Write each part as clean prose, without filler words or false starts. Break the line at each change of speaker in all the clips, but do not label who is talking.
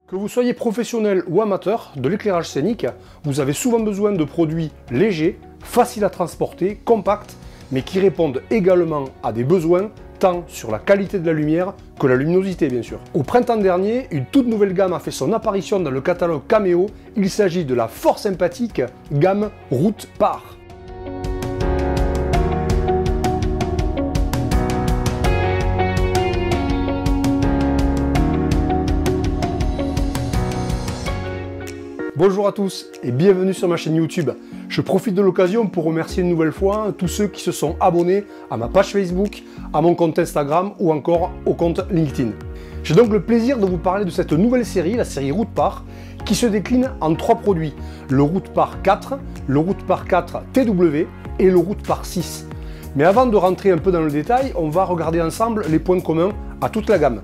Que vous soyez professionnel ou amateur de l'éclairage scénique, vous avez souvent besoin de produits légers, faciles à transporter, compacts, mais qui répondent également à des besoins tant sur la qualité de la lumière que la luminosité bien sûr. Au printemps dernier, une toute nouvelle gamme a fait son apparition dans le catalogue Cameo. Il s'agit de la fort sympathique gamme Route Par. Bonjour à tous et bienvenue sur ma chaîne YouTube. Je profite de l'occasion pour remercier une nouvelle fois tous ceux qui se sont abonnés à ma page Facebook, à mon compte Instagram ou encore au compte LinkedIn. J'ai donc le plaisir de vous parler de cette nouvelle série, la série Route Par, qui se décline en 3 produits. Le Route Par 4, le Route Par 4 TW et le Route Par 6. Mais avant de rentrer un peu dans le détail, on va regarder ensemble les points communs à toute la gamme.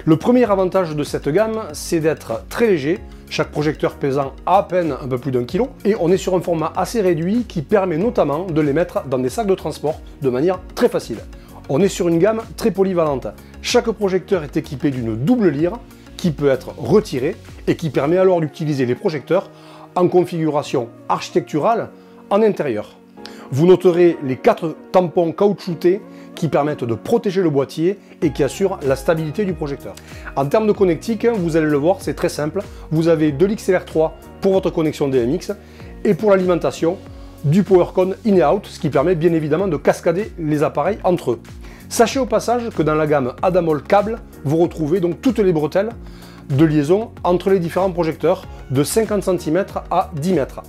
Le premier avantage de cette gamme, c'est d'être très léger, chaque projecteur pesant à peine un peu plus d'1 kg, et on est sur un format assez réduit qui permet notamment de les mettre dans des sacs de transport de manière très facile. On est sur une gamme très polyvalente. Chaque projecteur est équipé d'une double lyre qui peut être retirée et qui permet alors d'utiliser les projecteurs en configuration architecturale en intérieur. Vous noterez les 4 tampons caoutchoutés qui permettent de protéger le boîtier et qui assurent la stabilité du projecteur. En termes de connectique, vous allez le voir, c'est très simple. Vous avez de l'XLR3 pour votre connexion DMX et pour l'alimentation, du PowerCon in et out, ce qui permet bien évidemment de cascader les appareils entre eux. Sachez au passage que dans la gamme Adamol câble, vous retrouvez donc toutes les bretelles de liaison entre les différents projecteurs de 50 cm à 10 mètres.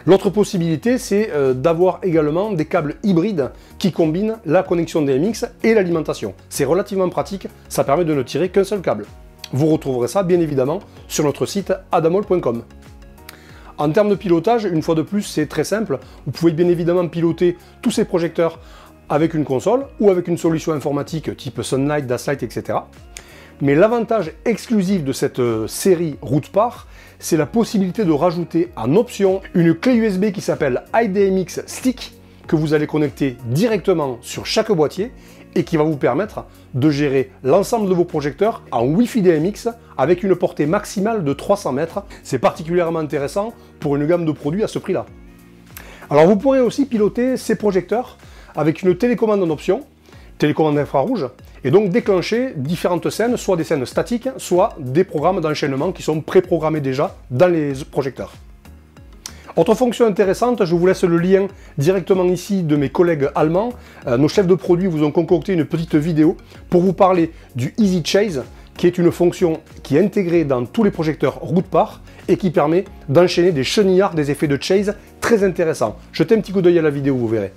L'autre possibilité, c'est d'avoir également des câbles hybrides qui combinent la connexion DMX et l'alimentation. C'est relativement pratique, ça permet de ne tirer qu'un seul câble. Vous retrouverez ça bien évidemment sur notre site adamol.com. En termes de pilotage, une fois de plus, c'est très simple. Vous pouvez bien évidemment piloter tous ces projecteurs avec une console ou avec une solution informatique type Sunlight, Daslight, etc. Mais l'avantage exclusif de cette série Route Par, c'est la possibilité de rajouter en option une clé USB qui s'appelle iDMX Stick, que vous allez connecter directement sur chaque boîtier et qui va vous permettre de gérer l'ensemble de vos projecteurs en Wi-Fi DMX avec une portée maximale de 300 mètres. C'est particulièrement intéressant pour une gamme de produits à ce prix-là. Alors vous pourrez aussi piloter ces projecteurs avec une télécommande en option, télécommande infrarouge, et donc déclencher différentes scènes, soit des scènes statiques, soit des programmes d'enchaînement qui sont préprogrammés déjà dans les projecteurs. Autre fonction intéressante, je vous laisse le lien directement ici de mes collègues allemands. Nos chefs de produit vous ont concocté une petite vidéo pour vous parler du Easy Chase, qui est une fonction qui est intégrée dans tous les projecteurs Route Par et qui permet d'enchaîner des chenillards, des effets de chase très intéressants. Jetez un petit coup d'œil à la vidéo, vous verrez.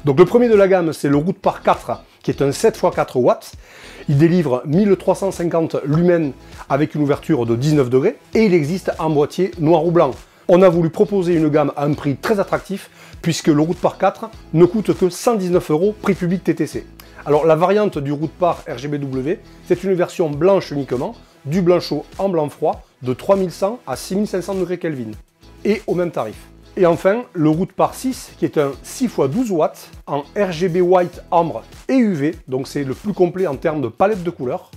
Donc le premier de la gamme, c'est le Route Par 4, qui est un 7x4 watts. Il délivre 1350 lumens avec une ouverture de 19 degrés et il existe en boîtier noir ou blanc. On a voulu proposer une gamme à un prix très attractif puisque le Route Par 4 ne coûte que 119 € prix public TTC. Alors la variante du Route Par RGBW, c'est une version blanche uniquement, du blanc chaud en blanc froid de 3100 à 6500 degrés Kelvin et au même tarif. Et enfin, le Route Par 6, qui est un 6x12 watts en RGB White, ambre et UV, donc c'est le plus complet en termes de palette de couleurs.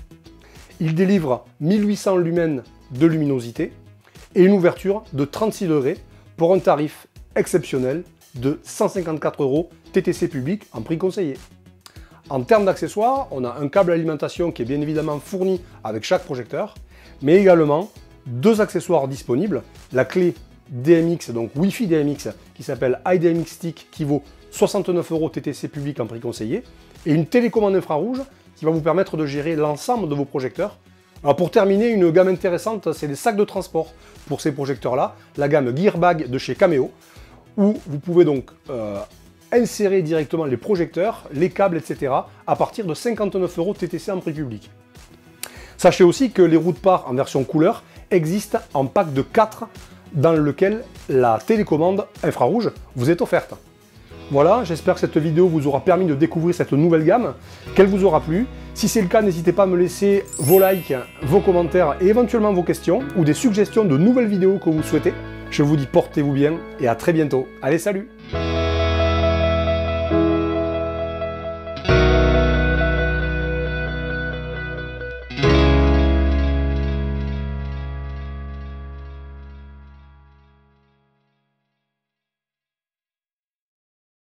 Il délivre 1800 lumens de luminosité et une ouverture de 36 degrés pour un tarif exceptionnel de 154 € TTC public en prix conseillé. En termes d'accessoires, on a un câble alimentation qui est bien évidemment fourni avec chaque projecteur, mais également 2 accessoires disponibles, la clé DMX, donc Wi-Fi DMX, qui s'appelle iDMX Stick, qui vaut 69 € TTC public en prix conseillé, et une télécommande infrarouge qui va vous permettre de gérer l'ensemble de vos projecteurs. Alors pour terminer, une gamme intéressante, c'est les sacs de transport pour ces projecteurs-là, la gamme Gearbag de chez Cameo, où vous pouvez donc insérer directement les projecteurs, les câbles, etc. à partir de 59 € TTC en prix public. Sachez aussi que les Route Par en version couleur existent en pack de 4 dans lequel la télécommande infrarouge vous est offerte. Voilà, j'espère que cette vidéo vous aura permis de découvrir cette nouvelle gamme, qu'elle vous aura plu. Si c'est le cas, n'hésitez pas à me laisser vos likes, vos commentaires et éventuellement vos questions ou des suggestions de nouvelles vidéos que vous souhaitez. Je vous dis portez-vous bien et à très bientôt. Allez, salut!